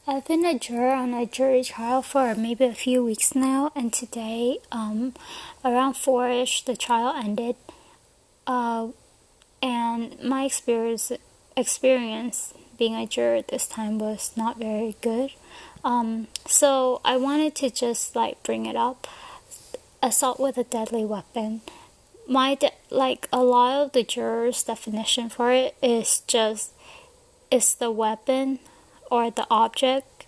I've been a juror on a jury trial for maybe a few weeks now, and today, around 4-ish, the trial ended. And my experience being a juror this time was not very good. So I wanted to just bring it up. Assault with a deadly weapon. Like a lot of the jurors' definition for it is just is the weapon or the object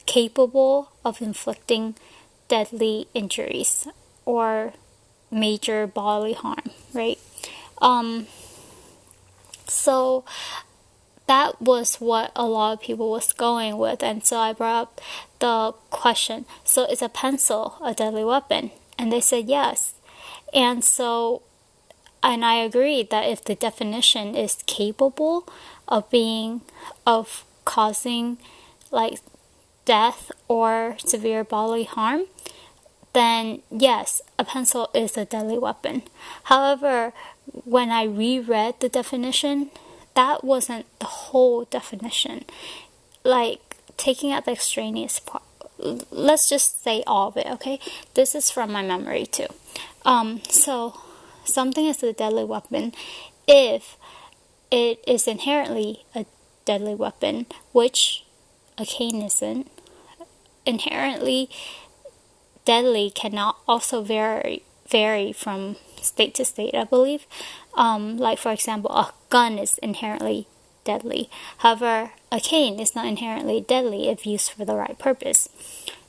capable of inflicting deadly injuries or major bodily harm, right? So that was what a lot of people was going with, and so I brought up the question, so is a pencil a deadly weapon? And they said yes. And so, and I agree that if the definition is capable of causing like death or severe bodily harm, then yes, a pencil is a deadly weapon. However, when I reread the definition, that wasn't the whole definition. Like, taking out the extraneous part, let's just say all of it, okay? This is from my memory too. So something is a deadly weapon if it is inherently a deadly weapon, which a cane isn't. Inherently deadly cannot also vary from state to state, I believe. Like, for example, a gun is inherently deadly. However, a cane is not inherently deadly if used for the right purpose.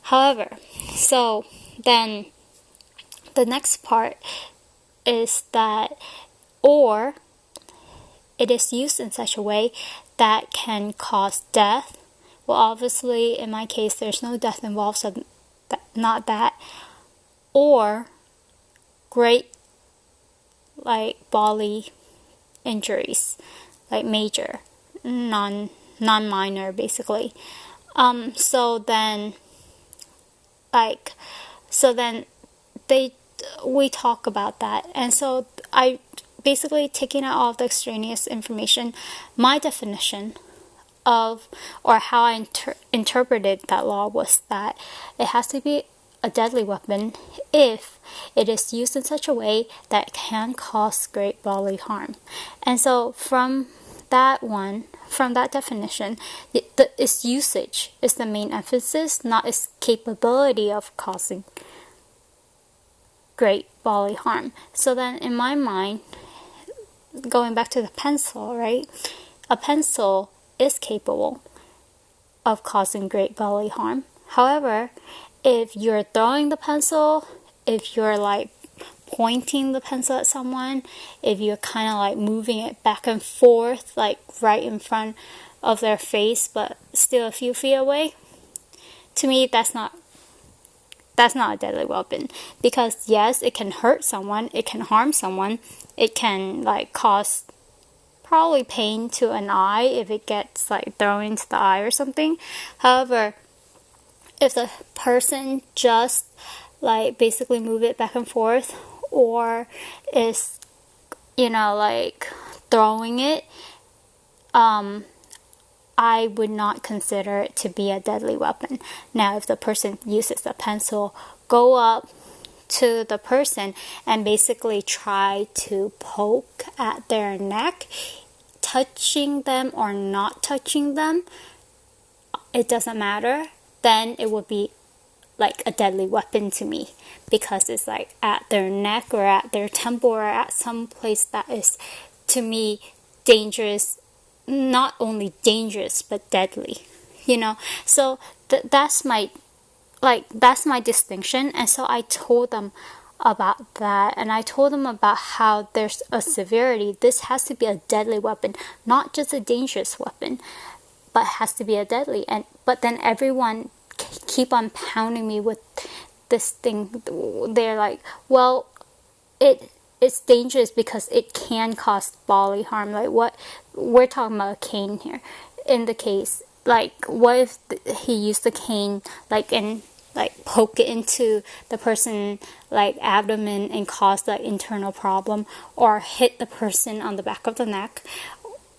However, so then the next part is that, or it is used in such a way that can cause death. Well, obviously, in my case, there's no death involved, so not that. Or great, like, bodily injuries, like major, non-minor, basically. So then we talk about that, and so I basically, taking out all of the extraneous information, my definition of, or how I interpreted that law, was that it has to be a deadly weapon if it is used in such a way that it can cause great bodily harm. And so from that definition, its usage is the main emphasis, not its capability of causing great bodily harm. So then in my mind, going back to the pencil, right? A pencil is capable of causing great bodily harm. However, if you're throwing the pencil, if you're like pointing the pencil at someone, if you're kind of like moving it back and forth, like right in front of their face, but still a few feet away, to me, that's not a deadly weapon. Because yes, it can hurt someone, it can harm someone, it can like cause probably pain to an eye if it gets like thrown into the eye or something. However, if the person just like basically move it back and forth, or is like throwing it, I would not consider it to be a deadly weapon. Now, if the person uses a pencil, go up to the person and basically try to poke at their neck, touching them or not touching them, it doesn't matter, then it would be like a deadly weapon to me, because it's like at their neck or at their temple or at some place that is, to me, dangerous. Not only dangerous but deadly, so that's my distinction. And so I told them about that, and I told them about how there's a severity. This has to be a deadly weapon, not just a dangerous weapon, but has to be a deadly. But then everyone keep on pounding me with this thing. They're like, well, it's dangerous because it can cause bodily harm. Like, what we're talking about, a cane here in the case. Like, what if he used the cane and poke it into the person abdomen and cause the internal problem, or hit the person on the back of the neck,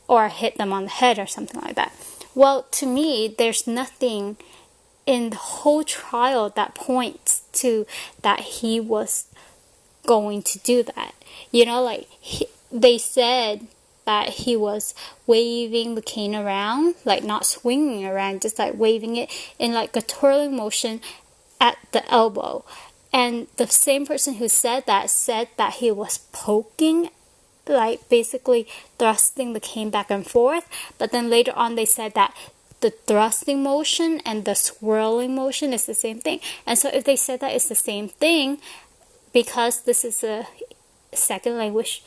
or hit them on the head or something like that. Well, to me, there's nothing in the whole trial that points to that he was going to do that. Like they said that he was waving the cane around, like not swinging around, just like waving it in like a twirling motion at the elbow. And the same person who said that he was poking, like basically thrusting the cane back and forth. But then later on they said that the thrusting motion and the swirling motion is the same thing. And so if they said that it's the same thing, because this is a second language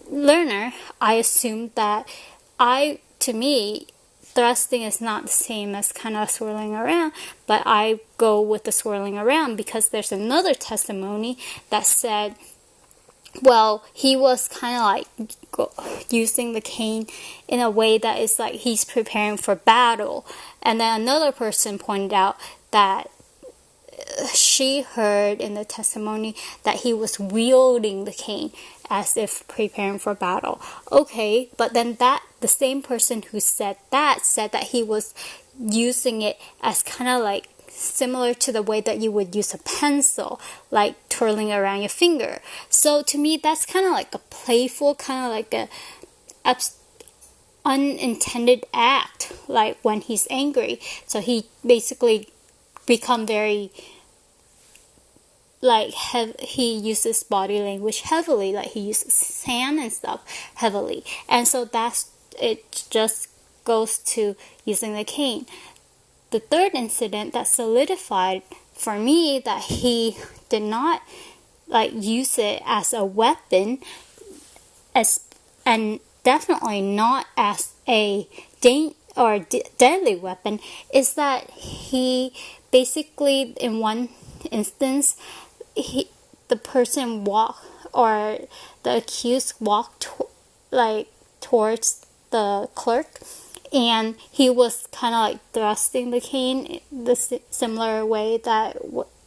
learner, I assumed that to me, thrusting is not the same as kind of swirling around, but I go with the swirling around because there's another testimony that said, well, he was kind of like using the cane in a way that is like he's preparing for battle. And then another person pointed out that she heard in the testimony that he was wielding the cane as if preparing for battle. Okay, but then the same person who said that he was using it as kind of like similar to the way that you would use a pencil, like twirling around your finger. So to me, that's kind of like a playful, kind of like a unintended act, like when he's angry. So he basically become very like he uses body language heavily, like he uses his hand and stuff heavily. And so it just goes to using the cane. The third incident that solidified for me that he did not like use it as a weapon, and definitely not as a deadly weapon, is that he basically, in one instance, the person or the accused walked towards the clerk, and he was kind of like thrusting the cane the similar way that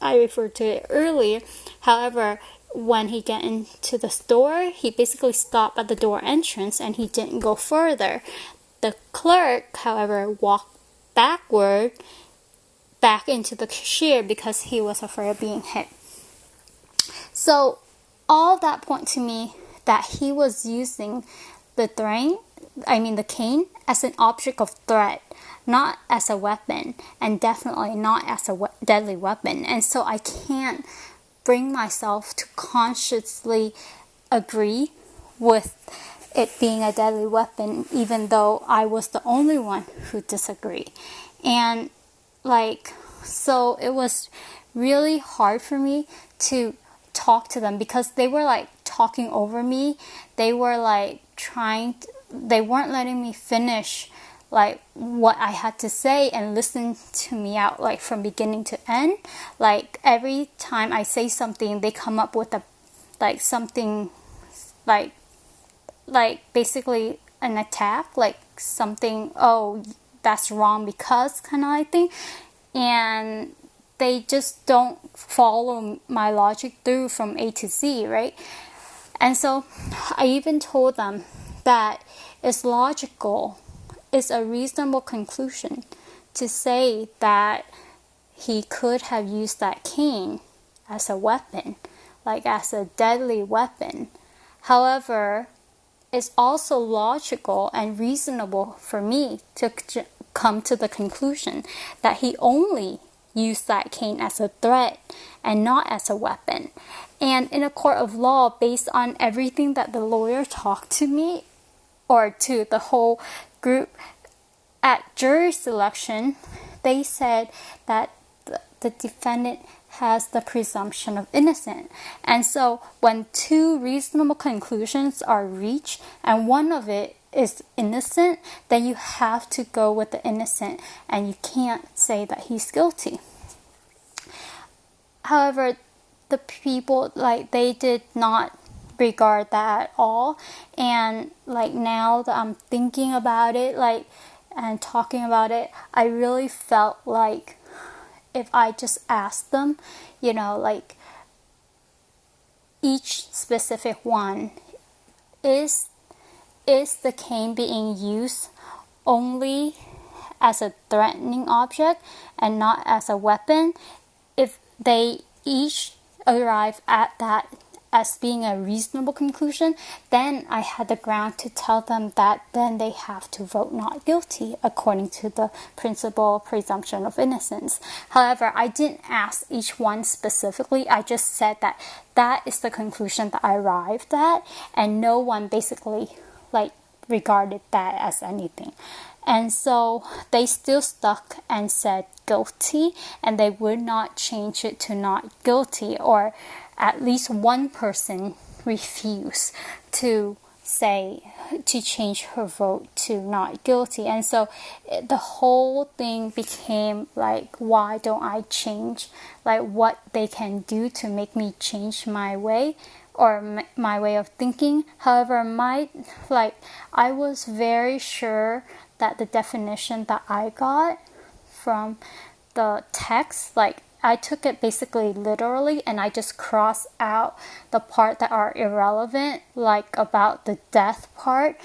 I referred to it earlier. However, when he got into the store, he basically stopped at the door entrance and he didn't go further. The clerk, however, walked back into the cashier because he was afraid of being hit. So all that point to me that he was using the cane as an object of threat, not as a weapon, and definitely not as a deadly weapon. And so I can't bring myself to consciously agree with it being a deadly weapon, even though I was the only one who disagreed. And so it was really hard for me to talk to them because they were like talking over me. They were like they weren't letting me finish like what I had to say and listen to me out like from beginning to end. Like every time I say something, they come up with something like basically an attack, like something, oh, that's wrong because kind of like thing. And they just don't follow my logic through from A to Z, right? And so I even told them that it's logical, it's a reasonable conclusion to say that he could have used that cane as a weapon, like as a deadly weapon. However, it's also logical and reasonable for me to come to the conclusion that he only used that cane as a threat and not as a weapon. And in a court of law, based on everything that the lawyer talked to me or to the whole group at jury selection, they said that the defendant has the presumption of innocence. And so when two reasonable conclusions are reached and one of it is innocent, then you have to go with the innocent and you can't say that he's guilty. However, the people, they did not regard that at all. And now that I'm thinking about it, and talking about it, I really felt like if I just asked them, each specific one, is is the cane being used only as a threatening object and not as a weapon? If they each arrive at that as being a reasonable conclusion, then I had the ground to tell them that then they have to vote not guilty according to the principle presumption of innocence. However, I didn't ask each one specifically. I just said that that is the conclusion that I arrived at, and no one basically regarded that as anything. And so they still stuck and said guilty, and they would not change it to not guilty, or at least one person refused to change her vote to not guilty. And so the whole thing became why don't I change, what they can do to make me change my way or my way of thinking. However, I was very sure that the definition that I got from the text, I took it basically literally, and I just crossed out the part that are irrelevant, about the death part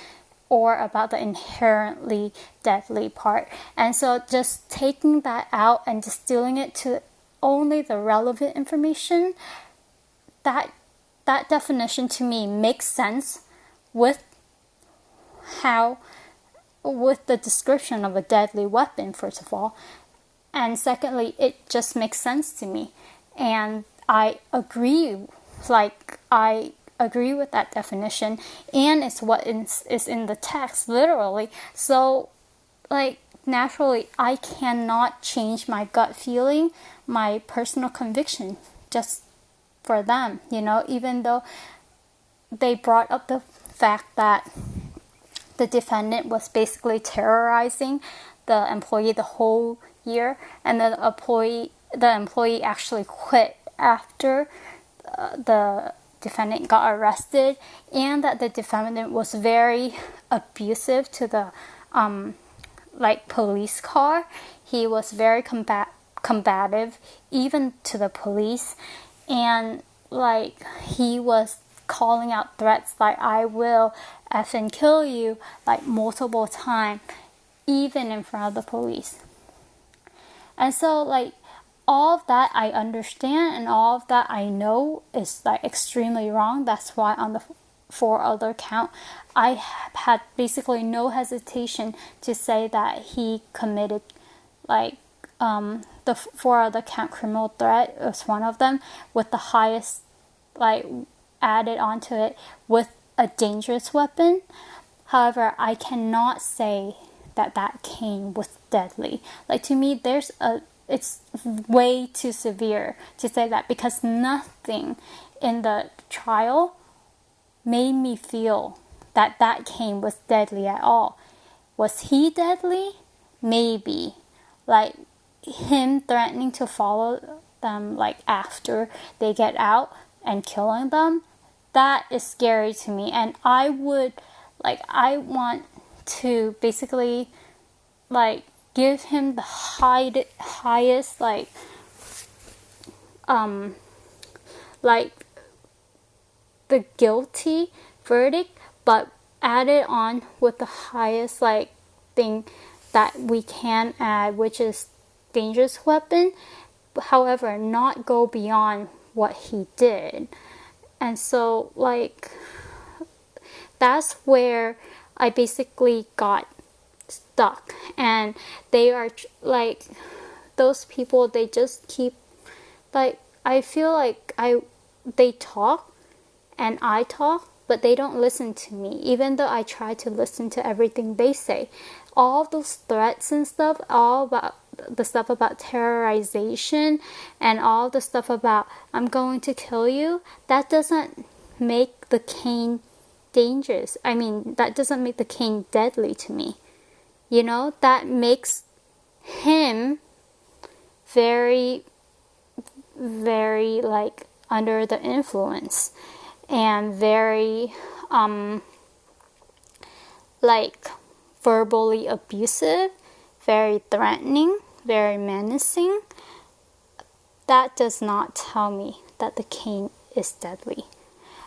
or about the inherently deadly part. And so just taking that out and distilling it to only the relevant information, that definition to me makes sense with the description of a deadly weapon, first of all. And secondly, it just makes sense to me. And I agree with that definition, and it's what is in the text, literally. So, naturally, I cannot change my gut feeling, my personal conviction, just for them, even though they brought up the fact that the defendant was basically terrorizing the employee the whole year, and the employee actually quit after the defendant got arrested, and that the defendant was very abusive to the police car. He was very combative even to the police, and he was calling out threats I will effing kill you multiple times, even in front of the police. And so all of that I understand, and all of that I know is extremely wrong. That's why on the 4 other count, I had basically no hesitation to say that he committed the 4 other count criminal threat was one of them, with the highest added onto it with a dangerous weapon. However, I cannot say that cane was deadly. To me, it's way too severe to say that, because nothing in the trial made me feel that cane was deadly at all. Was he deadly? Maybe. Him threatening to follow them after they get out and killing them, that is scary to me. And I want to basically give him the highest the guilty verdict, but add it on with the highest thing that we can add, which is dangerous weapon. However, not go beyond what he did. And so that's where I basically got stuck. And they are those people, they just keep I feel they talk and I talk, but they don't listen to me, even though I try to listen to everything they say. All those threats and stuff, all about the stuff about terrorization, and all the stuff about I'm going to kill you, that doesn't make the cane dangerous. I mean, that doesn't make the cane deadly to me. That makes him very, very under the influence, and very verbally abusive, very threatening, very menacing. That does not tell me that the cane is deadly.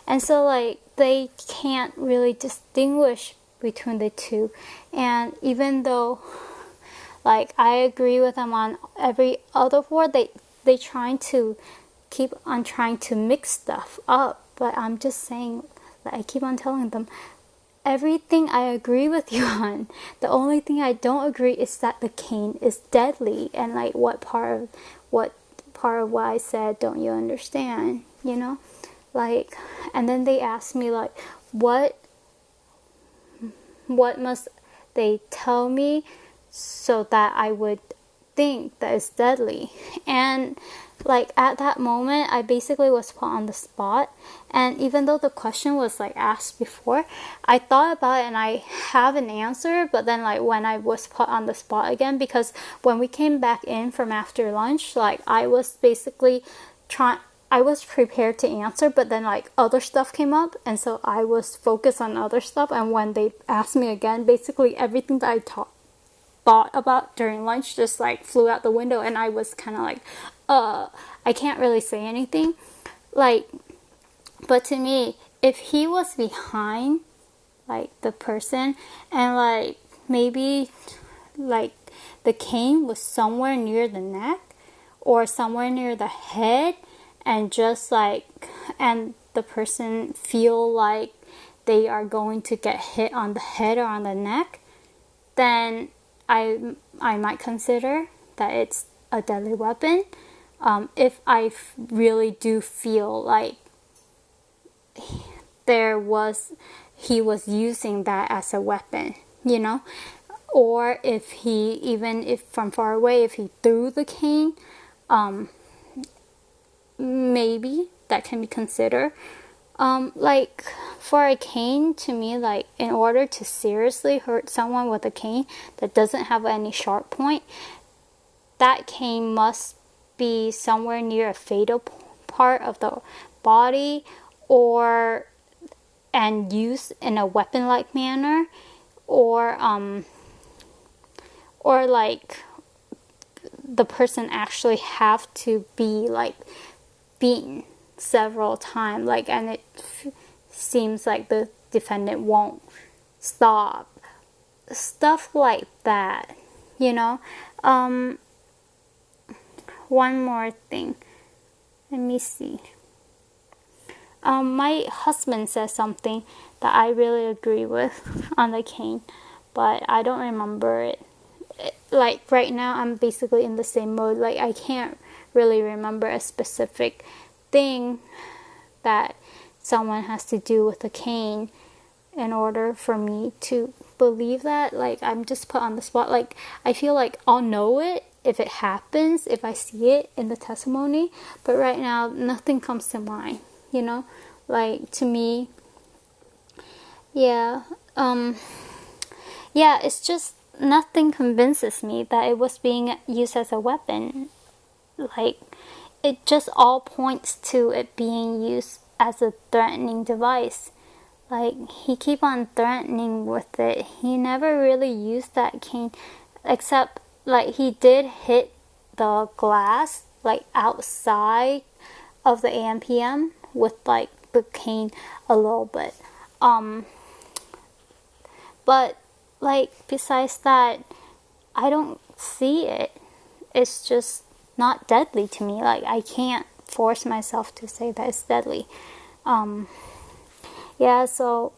And so they can't really distinguish between the two. And even though like I agree with them on every other word, they trying to keep on trying to mix stuff up. But I'm just saying, like, I keep on telling them everything I agree with you on. The only thing I don't agree is that the cane is deadly, and like what part of what I said don't you understand, you know? Like, and then they asked me like, what must they tell me so that I would think that it's deadly? And like at that moment I basically was put on the spot, and even though the question was like asked before, I thought about it and I have an answer. But then like when I was put on the spot again, because when we came back in from after lunch, like I was basically I was prepared to answer, but then like other stuff came up, and so I was focused on other stuff. And when they asked me again, basically everything that I thought about during lunch just like flew out the window, and I was kind of like, I can't really say anything. Like, but to me, if he was behind like the person, and like maybe like the cane was somewhere near the neck or somewhere near the head, and just like, and the person feel like they are going to get hit on the head or on the neck, then I might consider that it's a deadly weapon. If I really do feel like he was using that as a weapon, you know, or even if from far away, if he threw the cane, maybe that can be considered. Like for a cane, to me, like in order to seriously hurt someone with a cane that doesn't have any sharp point, that cane must be somewhere near a fatal part of the body, and used in a weapon-like manner, or like the person actually have to be like beaten several times, like, and it seems like the defendant won't stop, stuff like that, you know. One more thing, let me see. My husband says something that I really agree with on the cane, but I don't remember it. Like right now I'm basically in the same mode, like I can't really remember a specific thing that someone has to do with a cane in order for me to believe that. Like I'm just put on the spot. Like I feel like I'll know it if it happens, if I see it in the testimony, but right now nothing comes to mind, you know. Like to me, yeah, it's just nothing convinces me that it was being used as a weapon. Like, it just all points to it being used as a threatening device. Like, he keep on threatening with it. He never really used that cane, except like he did hit the glass like outside of the AMPM with like the cane a little bit. But like besides that, I don't see it. It's just not deadly to me. Like I can't force myself to say that it's deadly. So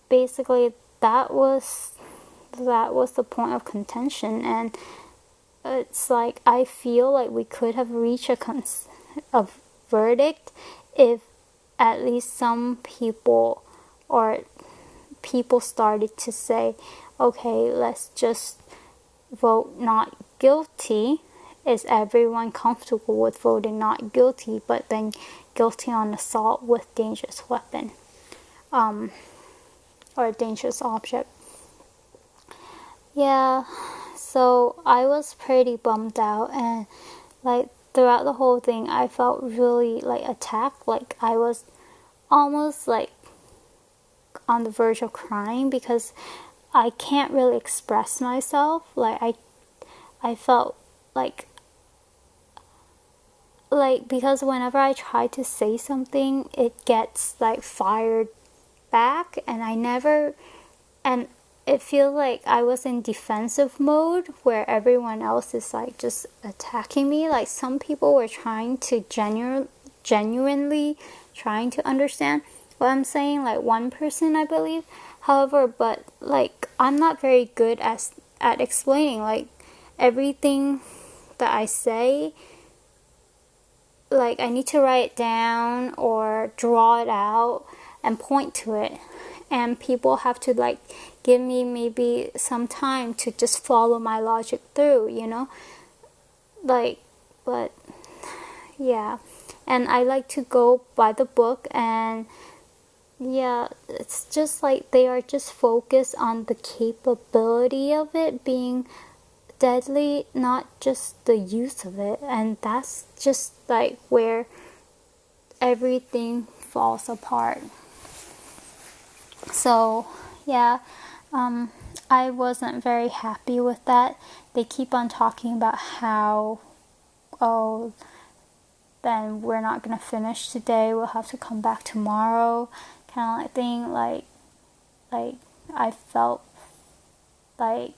basically that was the point of contention, and it's like I feel like we could have reached a verdict if at least some people started to say, okay, let's just vote not guilty. Is everyone comfortable with voting not guilty, but then guilty on assault with dangerous weapon, or dangerous object? Yeah, so I was pretty bummed out, and like throughout the whole thing I felt really like attacked. Like I was almost like on the verge of crying because I can't really express myself. Like I felt like because whenever I try to say something, it gets like fired back, and I never and it feels like I was in defensive mode where everyone else is like just attacking me. Like some people were trying to genuinely trying to understand what I'm saying, like one person I believe. However, but like I'm not very good at explaining like everything that I say. Like I need to write it down or draw it out and point to it, and people have to like give me maybe some time to just follow my logic through, like, but yeah. And I like to go by the book, and yeah, it's just like they are just focused on the capability of it being deadly, not just the use of it. And that's just like where everything falls apart. So yeah, I wasn't very happy with that. They keep on talking about how, oh, then we're not gonna finish today, we'll have to come back tomorrow, kind of like thing. Like I felt like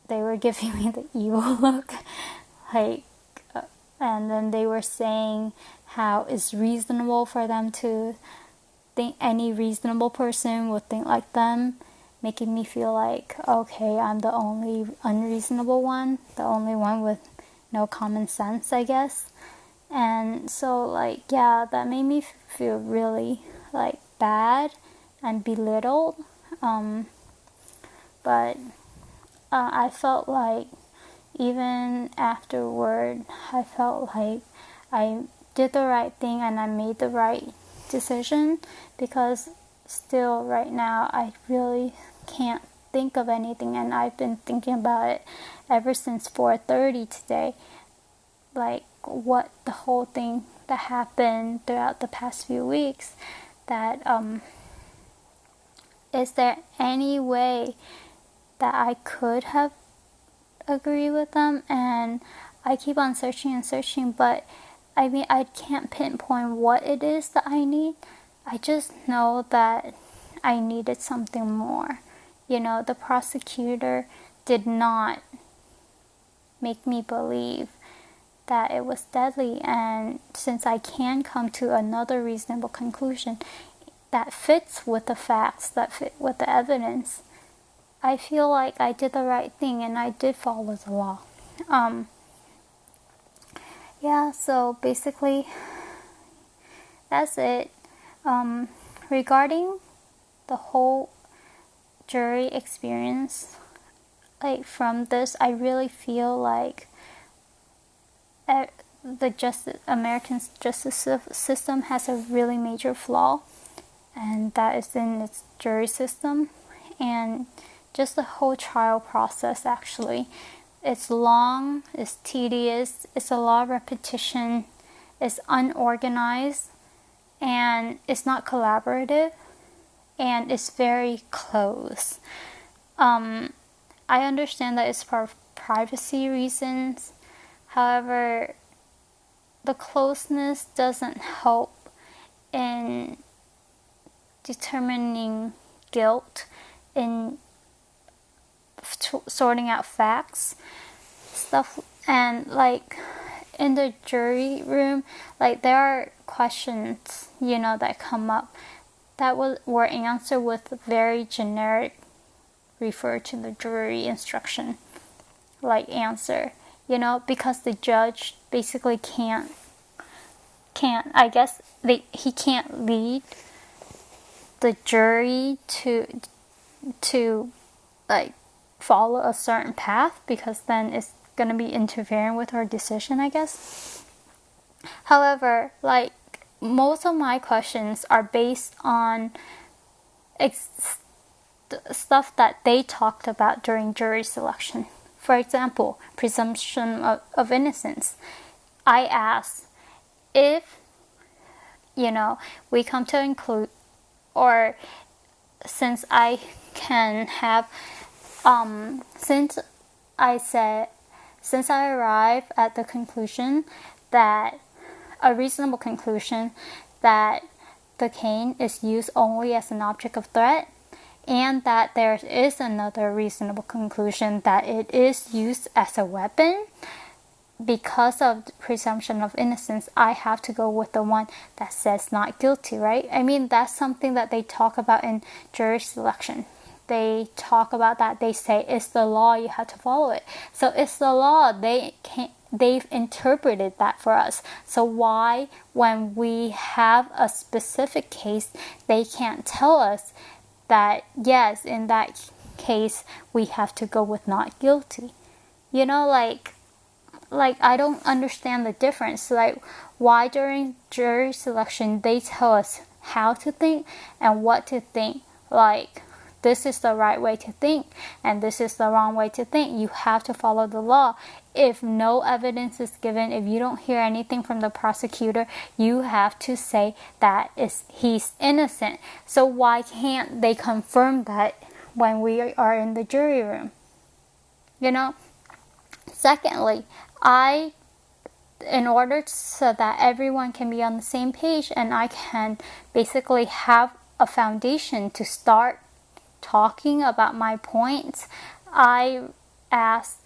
they were giving me the evil look. Like, and then they were saying how it's reasonable for them to think any reasonable person would think like them, making me feel like, okay, I'm the only unreasonable one, the only one with no common sense, I guess. And so, like, yeah, that made me feel really, like, bad and belittled. But I felt like even afterward, I felt like I did the right thing and I made the right decision, because still right now I really can't think of anything, and I've been thinking about it ever since 4:30 today, like what the whole thing that happened throughout the past few weeks, that is there any way that I could have agreed with them? And I keep on searching and searching, but I mean, I can't pinpoint what it is that I need. I just know that I needed something more. The prosecutor did not make me believe that it was deadly, and since I can come to another reasonable conclusion that fits with the facts, that fit with the evidence, I feel like I did the right thing and I did follow the law. Yeah, so basically that's it. Regarding the whole jury experience, like from this, I really feel like the American justice system has a really major flaw, and that is in its jury system and just the whole trial process. Actually, it's long, it's tedious, it's a lot of repetition, it's unorganized, and it's not collaborative, and it's very close. I understand that it's for privacy reasons. However, the closeness doesn't help in determining guilt, in sorting out facts, stuff. And like in the jury room, like there are questions, that come up that were answered with very generic, refer to the jury instruction, like answer, because the judge basically can't I guess he can't lead the jury to like follow a certain path, because then it's going to be interfering with her decision, I guess. However, like most of my questions are based on stuff that they talked about during jury selection. For example, presumption of innocence. I asked if, we come to include, or since I can have, since I arrive at the conclusion, that a reasonable conclusion that the cane is used only as an object of threat, and that there is another reasonable conclusion that it is used as a weapon, because of the presumption of innocence, I have to go with the one that says not guilty, right? I mean, that's something that they talk about in jury selection. They talk about that. They say it's the law, you have to follow it. So it's the law. They've interpreted that for us. So why, when we have a specific case, they can't tell us that yes, in that case we have to go with not guilty? You know, like I don't understand the difference. Like, why during jury selection they tell us how to think and what to think? Like, this is the right way to think and this is the wrong way to think. You have to follow the law. If no evidence is given, if you don't hear anything from the prosecutor, you have to say that he's innocent. So why can't they confirm that when we are in the jury room? You know? Secondly, in order so that everyone can be on the same page and I can basically have a foundation to start talking about my points, I asked,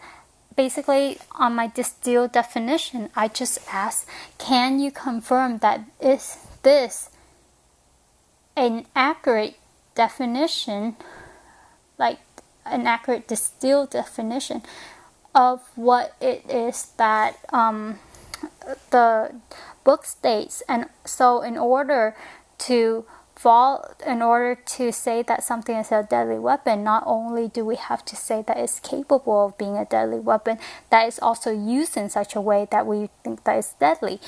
basically on my distilled definition, I just asked, can you confirm that is this an accurate definition, like an accurate distilled definition of what it is that the book states? And so in order to say that something is a deadly weapon, not only do we have to say that it's capable of being a deadly weapon, that is also used in such a way that we think that it's deadly.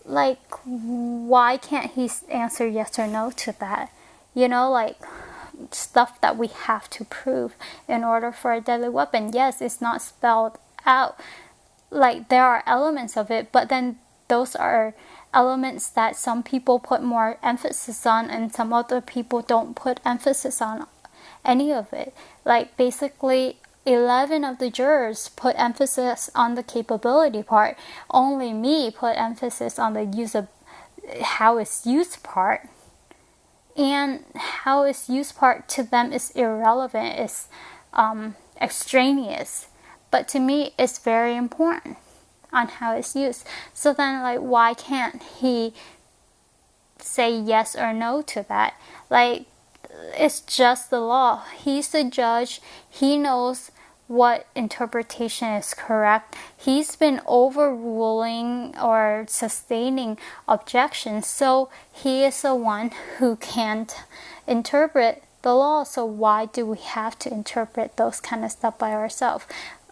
Like, why can't he answer yes or no to that? You know, like stuff that we have to prove in order for a deadly weapon. Yes, it's not spelled out. Like, there are elements of it, but then those are elements that some people put more emphasis on and some other people don't put emphasis on any of it. Like, basically 11 of the jurors put emphasis on the capability part. Only me put emphasis on the use of how it's used part. And how it's used part to them is irrelevant, it's extraneous. But to me, it's very important on how it's used. So then, like, why can't he say yes or no to that? Like, it's just the law. He's the judge. He knows what interpretation is correct. He's been overruling or sustaining objections, so he is the one who can't interpret the law. So why do we have to interpret those kind of stuff by ourselves?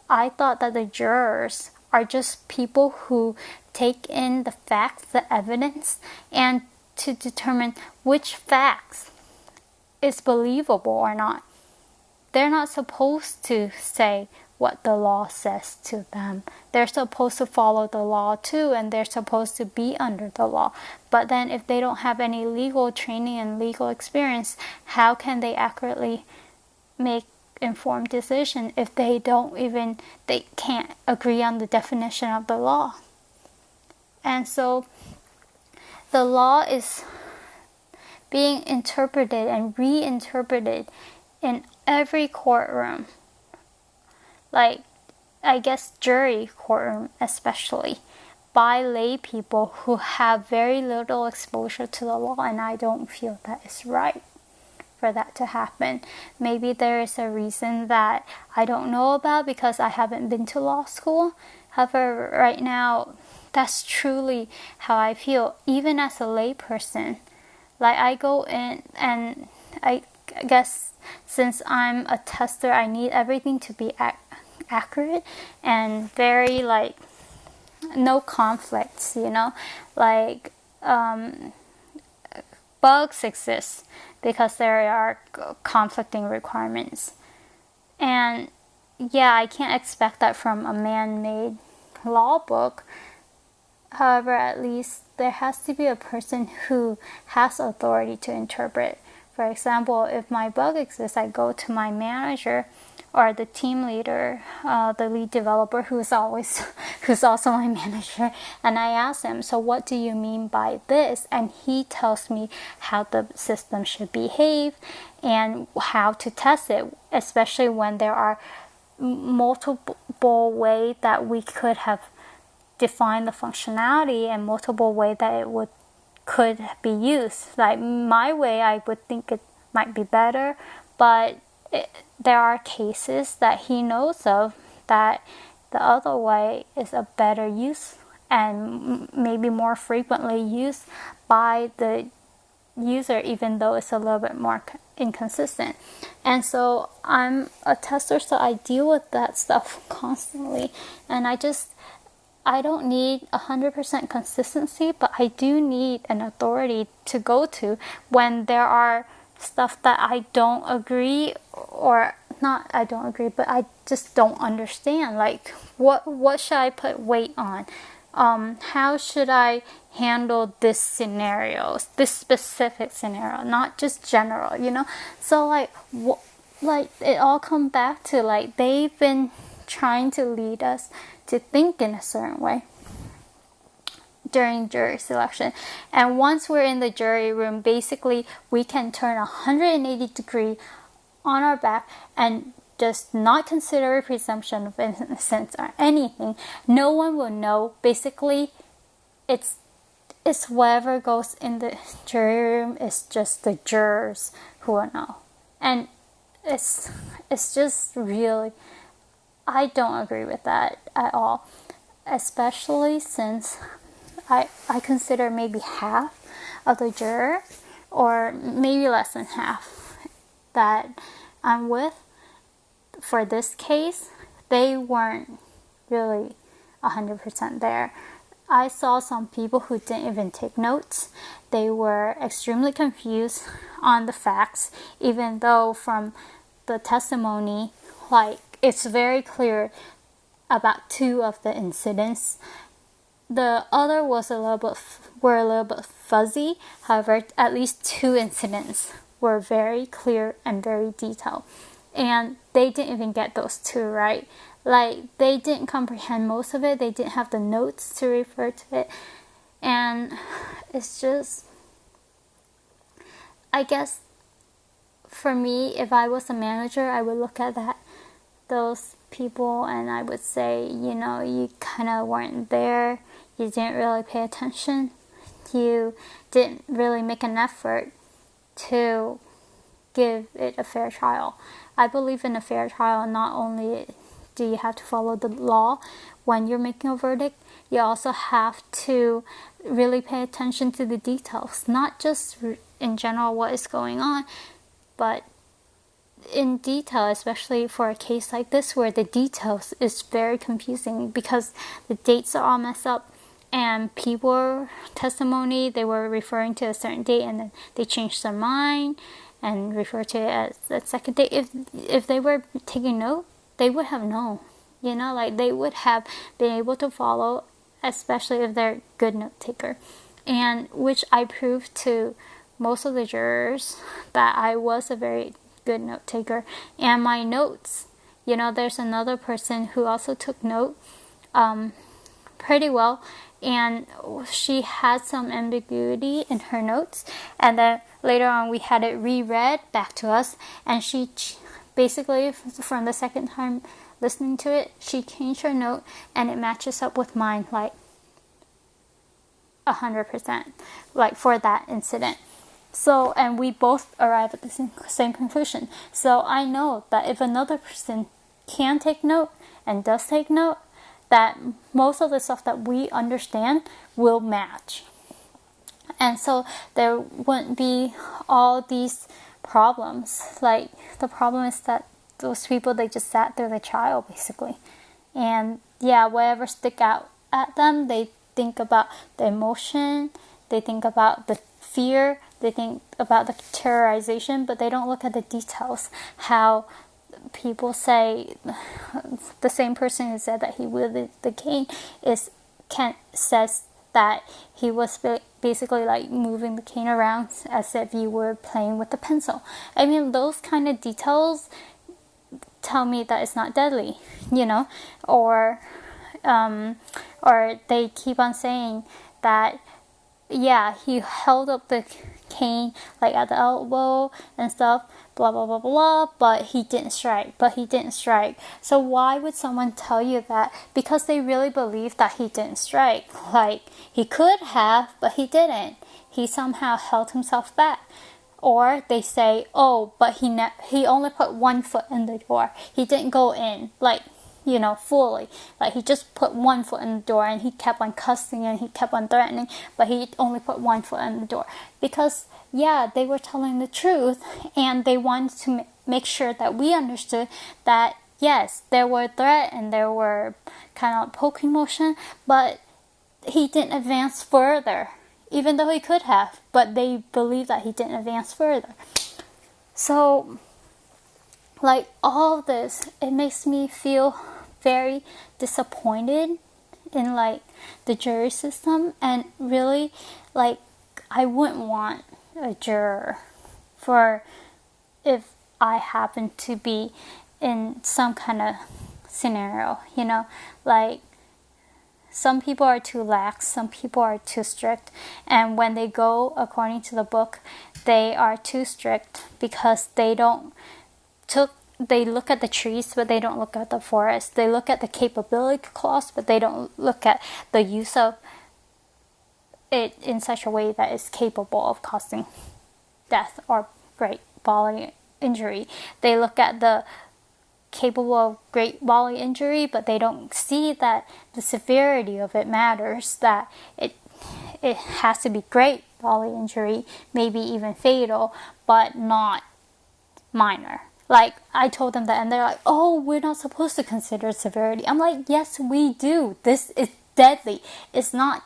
I thought that the jurors are just people who take in the facts, the evidence, and to determine which facts is believable or not. They're not supposed to say what the law says to them. They're supposed to follow the law too, and they're supposed to be under the law. But then if they don't have any legal training and legal experience, how can they accurately make informed decision if they can't agree on the definition of the law? And so the law is being interpreted and reinterpreted in every courtroom, like, I guess jury courtroom especially, by lay people who have very little exposure to the law, and I don't feel that it's right for that to happen. Maybe there is a reason that I don't know about because I haven't been to law school. However, right now, that's truly how I feel, even as a lay person. Like, I go in and I guess since I'm a tester, I need everything to be accurate and very, like, no conflicts, you know? Like, bugs exist because there are conflicting requirements. And yeah, I can't expect that from a man-made law book. However, at least there has to be a person who has authority to interpret. For example, if my bug exists, I go to my manager or the team leader, the lead developer, who's also my manager, and I asked him, so what do you mean by this? And he tells me how the system should behave and how to test it, especially when there are multiple ways that we could have defined the functionality and multiple ways that could be used. Like my way, I would think it might be better, but there are cases that he knows of that the other way is a better use and maybe more frequently used by the user, even though it's a little bit more inconsistent. And so I'm a tester, so I deal with that stuff constantly, and I don't need 100% consistency, but I do need an authority to go to when there are stuff that I don't agree, or not I don't agree, but I just don't understand. Like, what should I put weight on? How should I handle this specific scenario, not just general, So like it all comes back to like they've been trying to lead us to think in a certain way during jury selection. And once we're in the jury room, basically we can turn 180 degrees on our back and just not consider a presumption of innocence or anything. No one will know. Basically, it's whatever goes in the jury room. It's just the jurors who will know. And it's just really, I don't agree with that at all. Especially since I consider maybe half of the juror, or maybe less than half, that I'm with for this case, they weren't really 100% there. I saw some people who didn't even take notes. They were extremely confused on the facts, even though from the testimony, like, it's very clear about 2 of the incidents. The other were a little bit fuzzy. However, at least 2 incidents were very clear and very detailed. And they didn't even get those 2 right. Like, they didn't comprehend most of it. They didn't have the notes to refer to it. And it's just, I guess, for me, if I was a manager, I would look at those people and I would say, you kind of weren't there. You didn't really pay attention. You didn't really make an effort to give it a fair trial. I believe in a fair trial. Not only do you have to follow the law when you're making a verdict, you also have to really pay attention to the details. Not just in general what is going on, but in detail, especially for a case like this where the details is very confusing because the dates are all messed up. And people testimony, they were referring to a certain date and then they changed their mind and referred to it as the second date. If they were taking note, they would have known. Like they would have been able to follow, especially if they're a good note taker. And which I proved to most of the jurors that I was a very good note taker. And my notes, there's another person who also took note pretty well. And she had some ambiguity in her notes. And then later on, we had it reread back to us. And she basically, from the second time listening to it, she changed her note. And it matches up with mine, like 100%, like for that incident. So, and we both arrived at the same conclusion. So I know that if another person can take note and does take note, that most of the stuff that we understand will match. And so there wouldn't be all these problems. Like, the problem is that those people, they just sat through the trial, basically. And yeah, whatever stick out at them, they think about the emotion, they think about the fear, they think about the terrorization, but they don't look at the details. How people say, the same person who said that he wielded the cane says that he was basically like moving the cane around as if you were playing with the pencil. I mean, those kind of details, tell me that it's not deadly, or they keep on saying that, yeah, he held up the cane like at the elbow and stuff, blah blah blah blah, but he didn't strike. So why would someone tell you that? Because they really believe that he didn't strike. Like, he could have, but he didn't. He somehow held himself back. Or they say, oh, but he only put one foot in the door. He didn't go in, like, fully. Like, he just put one foot in the door, and he kept on cussing and he kept on threatening, but he only put one foot in the door. Because, yeah, they were telling the truth, and they wanted to make sure that we understood that, yes, there were threat and there were kind of poking motion, but he didn't advance further. Even though he could have, but they believe that he didn't advance further. So, like, all this, it makes me feel very disappointed in, like, the jury system. And really, like, I wouldn't want a juror for if I happen to be in some kind of scenario, like, some people are too lax, some people are too strict, and when they go according to the book, they are too strict because they look at the trees, but they don't look at the forest. They look at the capability clause, but they don't look at the use of it in such a way that is capable of causing death or great bodily injury. They look at the capable of great bodily injury, but they don't see that the severity of it matters, that it has to be great bodily injury, maybe even fatal, but not minor. Like, I told them that, and they're like, oh, we're not supposed to consider severity. I'm like, yes, we do. This is deadly. It's not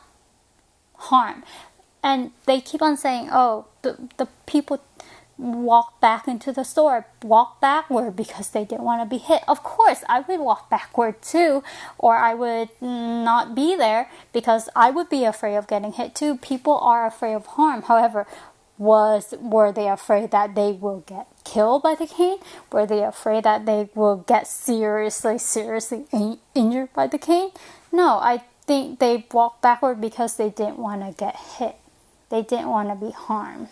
harm. And they keep on saying, oh, the people walk back into the store, walk backward because they didn't want to be hit. Of course, I would walk backward too, or I would not be there because I would be afraid of getting hit too. People are afraid of harm. However, were they afraid that they will get killed by the cane? Were they afraid that they will get seriously injured by the cane? No, I think they walked backward because they didn't want to get hit. They didn't want to be harmed.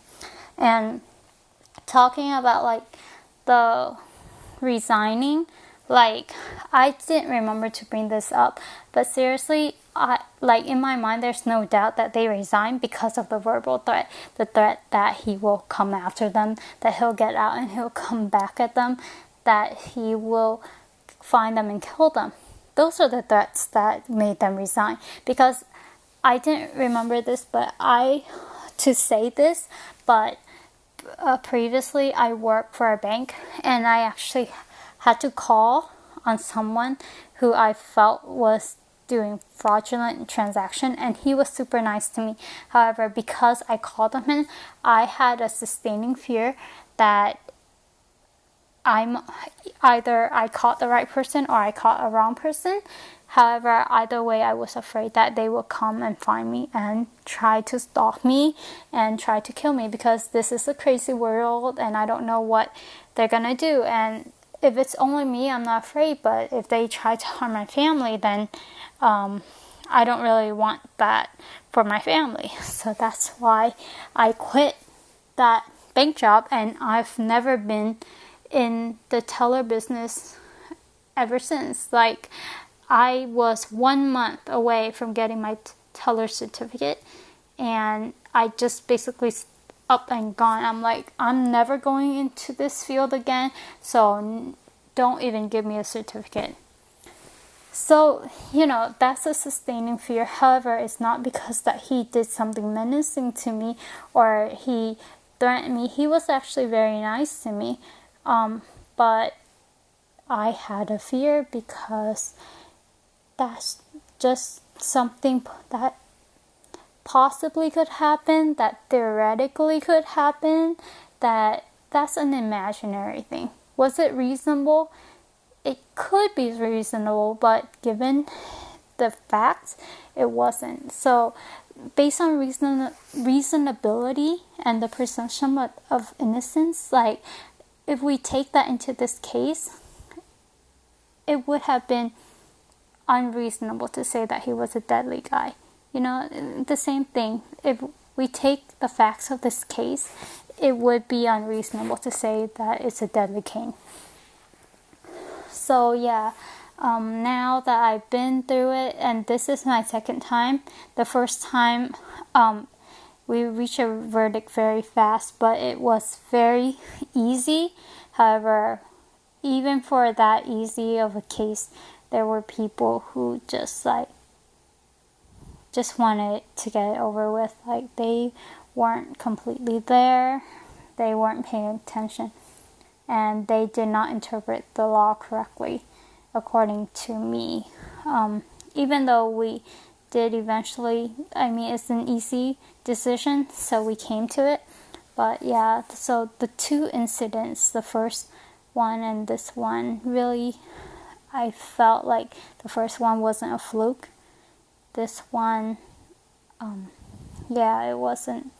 And talking about, like, the resigning, like, I didn't remember to bring this up, but seriously, in my mind, there's no doubt that they resigned because of the verbal threat, the threat that he will come after them, that he'll get out and he'll come back at them, that he will find them and kill them. Those are the threats that made them resign. Because I didn't remember this, but previously I worked for a bank, and I actually had to call on someone who I felt was doing fraudulent transaction, and he was super nice to me. However, because I called him in, I had a sustaining fear that either I caught the right person or I caught a wrong person. However, either way, I was afraid that they will come and find me and try to stalk me and try to kill me, because this is a crazy world and I don't know what they're gonna do. And if it's only me, I'm not afraid, but if they try to harm my family, then I don't really want that for my family. So that's why I quit that bank job, and I've never been in the teller business ever since. Like, I was 1 month away from getting my teller certificate, and I just basically up and gone. I'm like, I'm never going into this field again, so don't even give me a certificate. So, that's a sustaining fear. However, it's not because that he did something menacing to me or he threatened me. He was actually very nice to me, but I had a fear because that's just something that possibly could happen, that theoretically could happen, that's an imaginary thing. Was it reasonable? It could be reasonable, but given the facts, it wasn't. So, based on reasonability and the presumption of innocence, like, if we take that into this case, it would have been unreasonable to say that he was a deadly guy. The same thing. If we take the facts of this case, it would be unreasonable to say that it's a deadly king. So yeah, now that I've been through it, and this is my second time. The first time, we reached a verdict very fast, but it was very easy. However, even for that easy of a case, there were people who just wanted to get it over with. Like, they weren't completely there, they weren't paying attention, and they did not interpret the law correctly, according to me. Even though we did eventually, it's an easy decision, so we came to it. But yeah, so the two incidents, the first one and this one, really, I felt like the first one wasn't a fluke. This one, it wasn't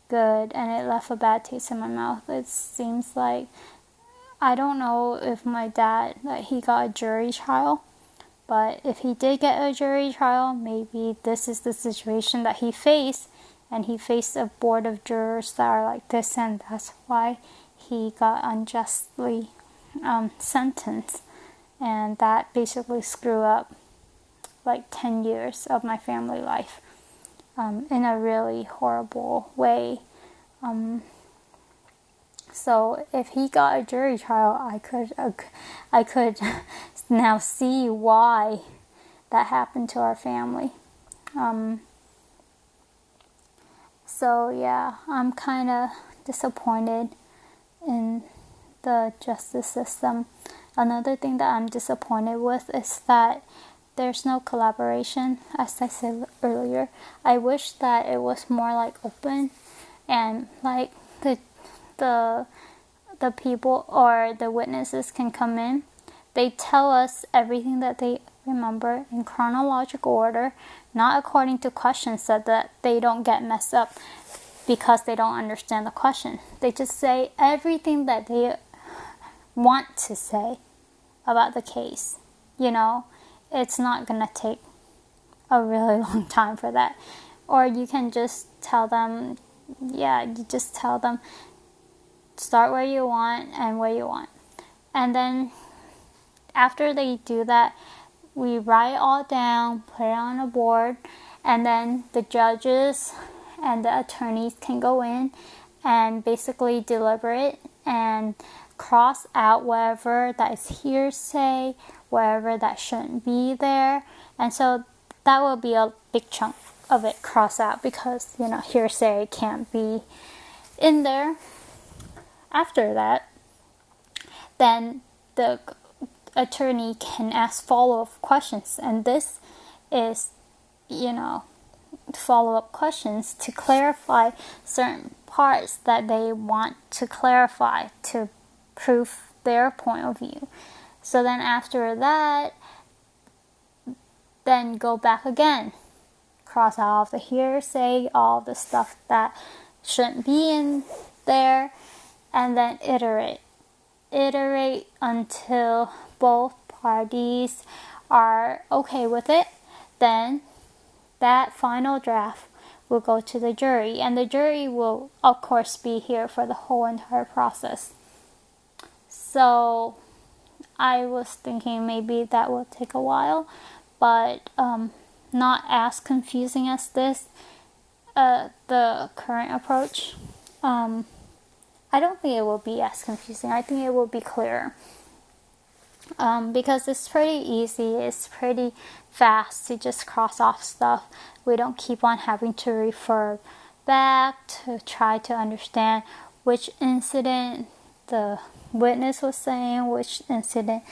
good, and it left a bad taste in my mouth. It seems like, I don't know if my dad, he got a jury trial, but if he did get a jury trial, maybe this is the situation that he faced, and he faced a board of jurors that are like this, and that's why he got unjustly sentenced. And that basically screwed up 10 years of my family life in a really horrible way. So if he got a jury trial, I could now see why that happened to our family. So yeah, I'm kind of disappointed in the justice system. Another thing that I'm disappointed with is that there's no collaboration, as I said earlier. I wish that it was more open, and the people or the witnesses can come in. They tell us everything that they remember in chronological order, not according to questions, so that they don't get messed up because they don't understand the question. They just say everything that they want to say about the case. It's not gonna take a really long time for that. Or you can just tell them, start where you want and where you want. And then after they do that, we write it all down, put it on a board, and then the judges and the attorneys can go in and basically deliberate and cross out whatever that is hearsay, whatever that shouldn't be there. And so that will be a big chunk of it cross out, because hearsay can't be in there. After that, then the attorney can ask follow-up questions, and this is follow-up questions to clarify certain parts that they want to clarify to prove their point of view. So then after that, then go back again, cross out all the hearsay, all the stuff that shouldn't be in there, and then iterate until both parties are okay with it. Then that final draft will go to the jury, and the jury will of course be here for the whole entire process. So I was thinking maybe that will take a while, but not as confusing as this, the current approach. I don't think it will be as confusing. I think it will be clearer. Because it's pretty easy, it's pretty fast to just cross off stuff. We don't keep on having to refer back to try to understand which incident the witness was saying, which incident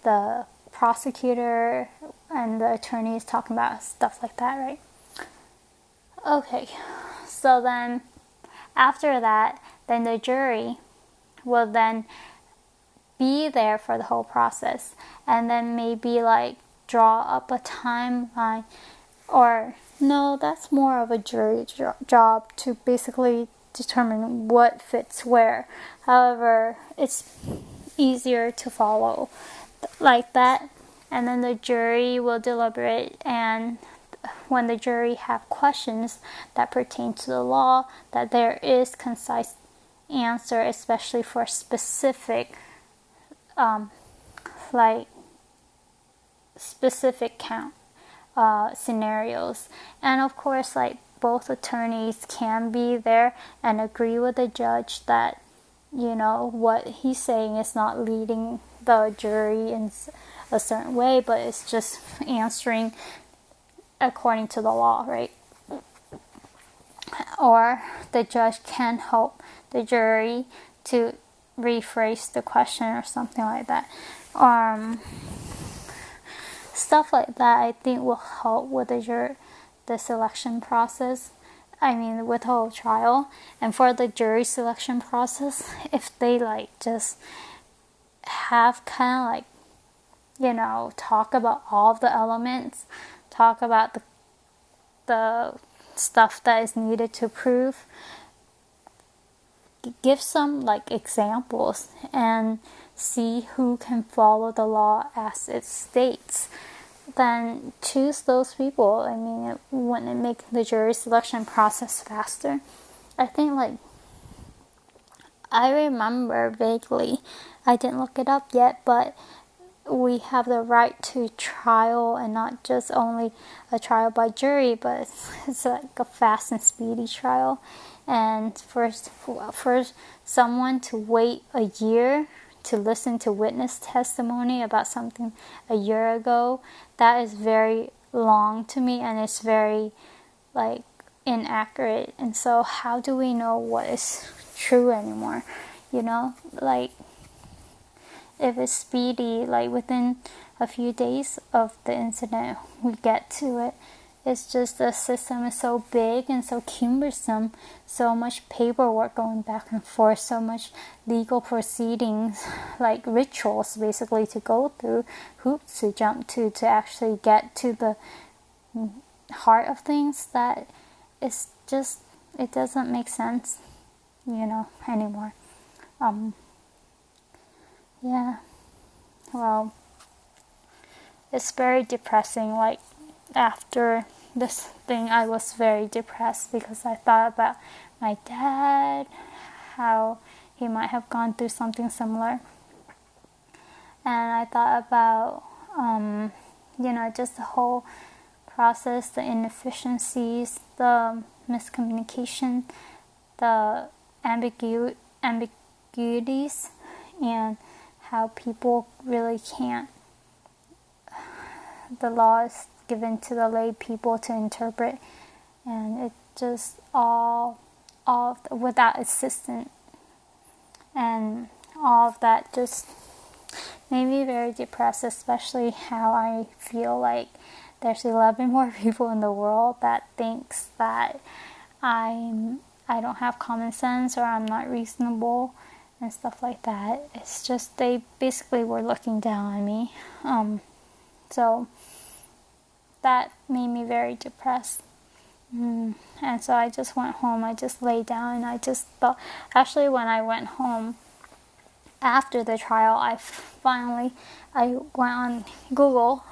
the prosecutor and the attorney is talking about, stuff like that, right? Okay, so then after that, then the jury will then be there for the whole process, and then maybe draw up a timeline, or no, that's more of a jury job to basically determine what fits where. However, it's easier to follow like that, and then the jury will deliberate, and when the jury have questions that pertain to the law, that there is concise answer, especially for specific like specific count scenarios. And of course, like, both attorneys can be there and agree with the judge that, you know, what he's saying is not leading the jury in a certain way, but it's just answering according to the law, right? Or the judge can help the jury to rephrase the question or something like that. Stuff like that, I think, will help with the selection process. I mean, with the whole trial. And for the jury selection process, if they like just have kind of like, you know, talk about all the elements, talk about the stuff that is needed to prove, give some like examples, and see who can follow the law as it states, then choose those people. I mean, wouldn't it make the jury selection process faster? I think, like, I remember vaguely, I didn't look it up yet, but we have the right to trial, and not just only a trial by jury, but it's like a fast and speedy trial. And for someone to wait a year to listen to witness testimony about something a year ago, that is very long to me, and it's very like inaccurate. And so how do we know what is true anymore? You know, like, if it's speedy, like within a few days of the incident we get to it. It's just the system is so big and so cumbersome, so much paperwork going back and forth, so much legal proceedings, like rituals basically to go through, hoops to jump to actually get to the heart of things, that it's just, it doesn't make sense, you know, anymore. Yeah, well, it's very depressing. Like, after this thing, I was very depressed because I thought about my dad, how he might have gone through something similar. And I thought about, you know, just the whole process, the inefficiencies, the miscommunication, the ambiguities, and how people really can't. The law is given to the lay people to interpret, and it just all without assistance, and all of that just made me very depressed, especially how I feel like there's 11 more people in the world that thinks that I don't have common sense, or I'm not reasonable and stuff like that. It's just, they basically were looking down on me. So that made me very depressed. And so I just went home. I just lay down, and I just thought, actually, when I went home after the trial, I went on Google,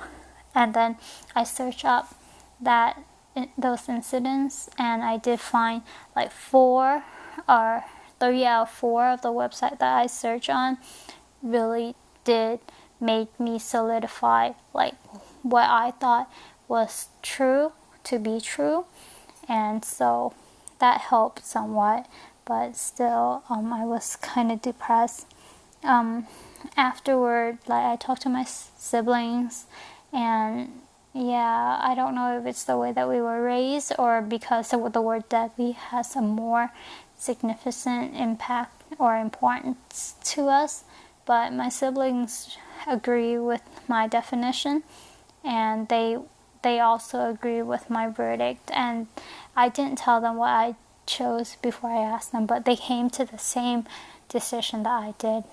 and then I searched up those incidents, and I did find like 4 or 3 out of 4 of the website that I searched on really did make me solidify like what I thought was true to be true. And so that helped somewhat, but still, I was kind of depressed. Afterward, like, I talked to my siblings, and yeah, I don't know if it's the way that we were raised, or because the word deadly has a more significant impact or importance to us, but my siblings agree with my definition, and they also agree with my verdict. And I didn't tell them what I chose before I asked them, but they came to the same decision that I did.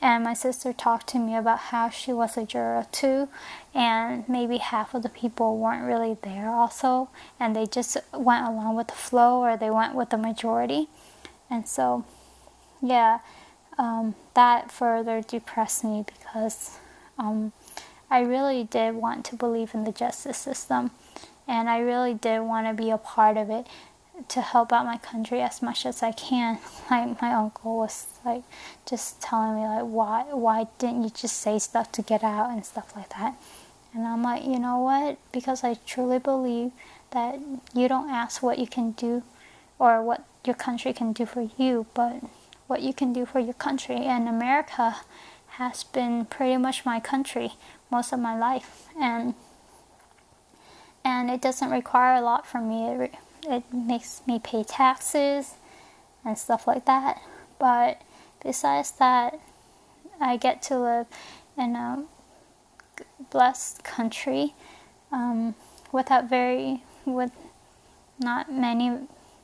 And my sister talked to me about how she was a juror too, and maybe half of the people weren't really there also, and they just went along with the flow, or they went with the majority. And so, yeah, that further depressed me because I really did want to believe in the justice system, and I really did want to be a part of it to help out my country as much as I can. Like my uncle was like just telling me like, why didn't you just say stuff to get out and stuff like that? And I'm like, you know what? Because I truly believe that you don't ask what you can do or what your country can do for you, but what you can do for your country. And America has been pretty much my country most of my life, and it doesn't require a lot from me. It makes me pay taxes and stuff like that, but besides that, I get to live in a blessed country with not many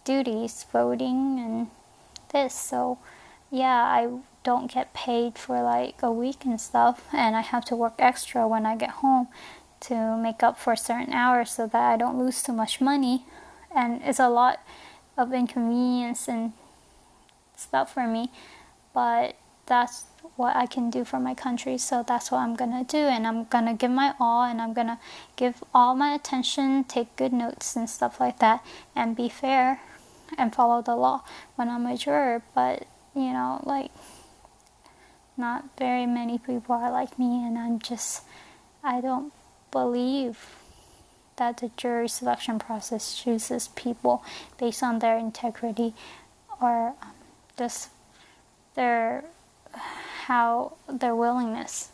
duties, voting and this. So yeah, I don't get paid for like a week and stuff, and I have to work extra when I get home to make up for certain hours so that I don't lose too much money. And it's a lot of inconvenience and stuff for me, but that's what I can do for my country, so that's what I'm gonna do. And I'm gonna give my all, and I'm gonna give all my attention, take good notes and stuff like that, and be fair and follow the law when I'm a juror. But you know, like, not very many people are like me, and I don't believe that the jury selection process chooses people based on their integrity or just their willingness.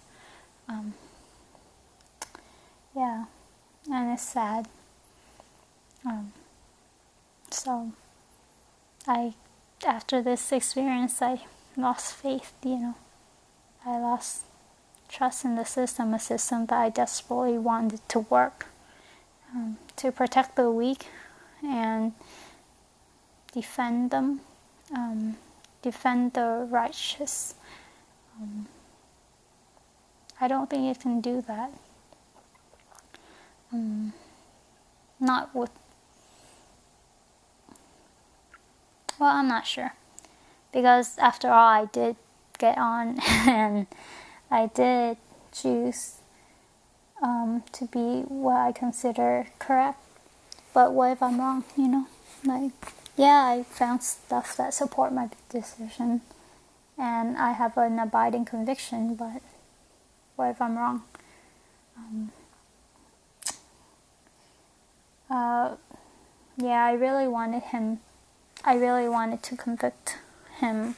Yeah, and it's sad. So after this experience, I lost faith. I lost trust in the system, a system that I desperately wanted to work to protect the weak and defend them, defend the righteous. I don't think it can do that. Not with, well, I'm not sure. Because after all, I did get on and I did choose to be what I consider correct. But what if I'm wrong, Like, yeah, I found stuff that support my decision and I have an abiding conviction, but what if I'm wrong? Yeah, I really wanted to convict him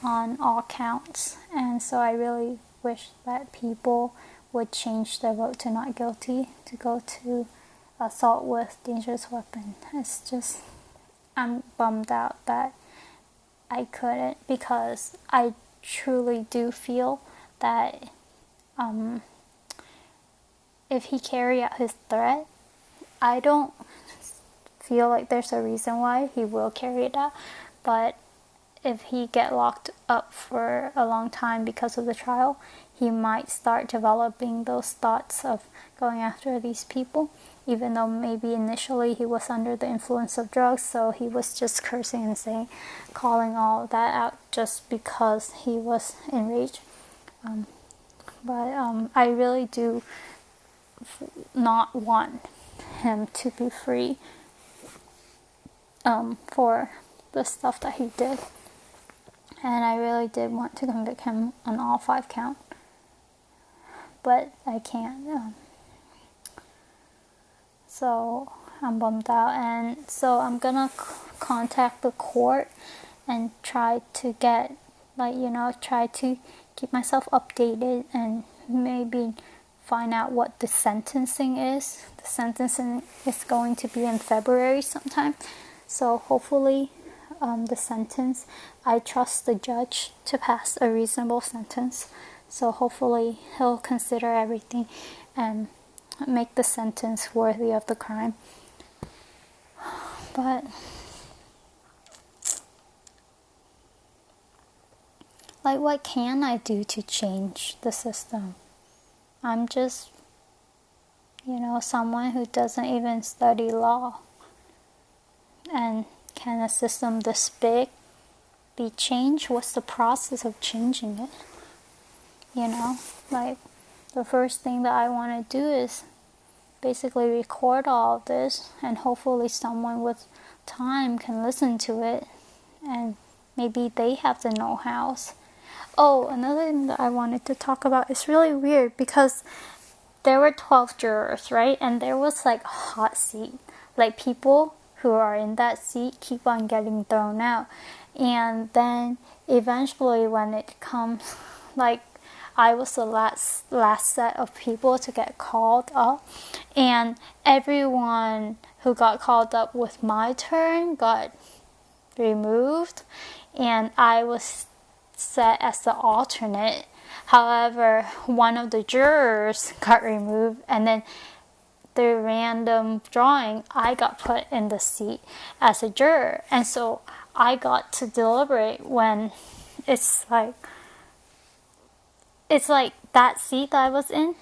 on all counts, and so I really wish that people would change their vote to not guilty to go to assault with dangerous weapon. It's just, I'm bummed out that I couldn't, because I truly do feel that if he carried out his threat, I don't feel like there's a reason why he will carry it out, but if he get locked up for a long time because of the trial, he might start developing those thoughts of going after these people, even though maybe initially he was under the influence of drugs, so he was just cursing and calling all that out just because he was enraged. But I really do not want him to be free for the stuff that he did. And I really did want to convict him on all 5 counts, but I can't. So I'm bummed out, and so I'm gonna contact the court and try to get, try to keep myself updated and maybe find out what the sentencing is. The sentencing is going to be in February sometime, so hopefully the sentence, I trust the judge to pass a reasonable sentence, so hopefully he'll consider everything and make the sentence worthy of the crime. But like, what can I do to change the system? I'm just, someone who doesn't even study law. And can a system this big be changed, what's the process of changing it? You know, like the first thing that I want to do is basically record all of this, and hopefully someone with time can listen to it, and maybe they have the know-hows. Oh, another thing that I wanted to talk about is really weird because there were 12 jurors, right? And there was like a hot seat. Like people who are in that seat keep on getting thrown out. And then eventually when it comes, like I was the last set of people to get called up. And everyone who got called up with my turn got removed. And I was set as the alternate. However, one of the jurors got removed, and then through random drawing, I got put in the seat as a juror. And so I got to deliberate when it's like that seat that I was in,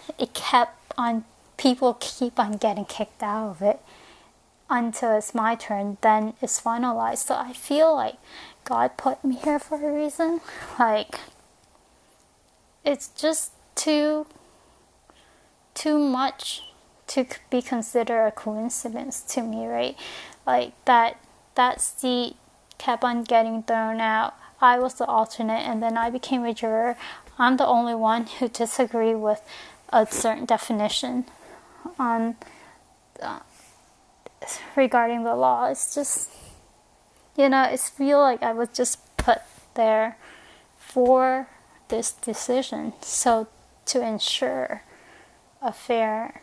people keep on getting kicked out of it until it's my turn, then it's finalized. So I feel like God put me here for a reason. Like, it's just too much to be considered a coincidence to me, right? Like that seat kept on getting thrown out. I was the alternate, and then I became a juror. I'm the only one who disagreed with a certain definition on regarding the law. It's just, I feel like I was just put there for this decision, so to ensure a fair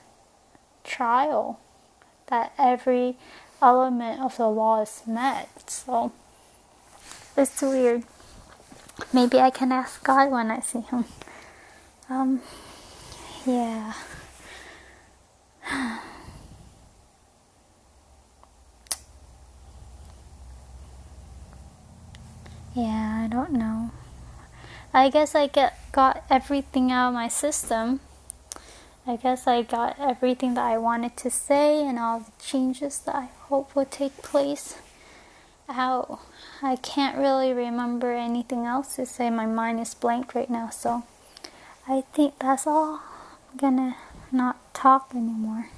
trial, that every element of the law is met. So it's weird. Maybe I can ask God when I see him. Yeah. Yeah, I don't know. I guess I got everything out of my system. I guess I got everything that I wanted to say and all the changes that I hope would take place out. I can't really remember anything else to say. My mind is blank right now, so I think that's all. I'm gonna not talk anymore.